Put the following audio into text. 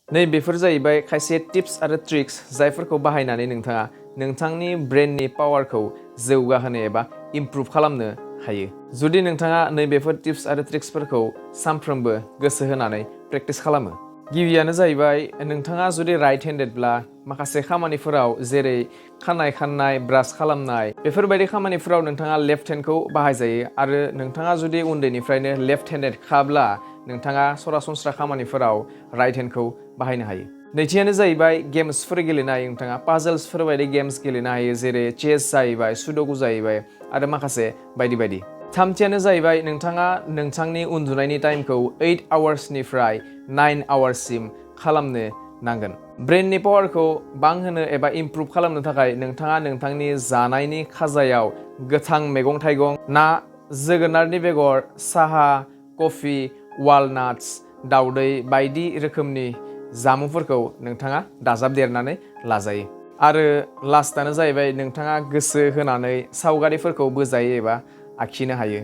नै बेफोर जाहैबाय खायसे टिप्स आरो ट्रिक्स जायफोरखौ बाहायनानै नोंथाङा नोंथांनि ब्रेननि पावारखौ जौगाहोनो एबा इमप्रुभ खालामनो हायो। जुदि नोंथाङा नै बेफोर टिप्स आरो ट्रिक्सफोरखौ सानफ्रोमबो गोसो होनानै प्रेक्टिस खालामो। गिबियानो जाहैबाय नोंथाङा जुदि राइट हेन्डेडब्ला माखासे खामानिफोराव जेरै खानाय खाननाय, ब्रास खालामनाय बेफोरबायदि खामानिफोराव नोंथाङा लेफ्ट हेन्डखौ बाहायजायो आरो नोंथाङा जुदि उन्दैनिफ्रायनो लेफ्ट हेन्डेड खाब्ला नोंथाङा सरासनस्रा खामानिफोराव राइट हेन्डखौ बाहायनो हायो। नैथियानो जाहैबाय गेम्सफोर गेलेनो हायो नोंथाङा पाजल्सफोर बायदि गेम्स गेलेनो हायो जेरै चेस जाहैबाय, सुड'कु जाहैबाय आरो माखासे बायदि बायदि। थामथियानो जाहैबाय नोंथाङा नोंथांनि उन्दुनायनि टाइमखौ 8 आवार्सनिफ्राय 9 आवार्ससिम खालामनो नांगोन। ब्रेननि पावारखौ बांहोनो एबा इमप्रुभ खालामनो थाखाय नोंथाङा नोंथांनि जानायनि खाजायाव गोथां मैगं थाइगं, ना, जोगोनारनि बेगर, साहा, कफि, वालनाट्स, दाउदै बायदि रोखोमनि जामुंफोरखौ नोंथाङा दाजाबदेरनानै लाजायो। आरो लास्टआनो जाहैबाय नोंथाङा गोसो होनानै सावगारिफोरखौ बोजायो एबा आखिनो हायो।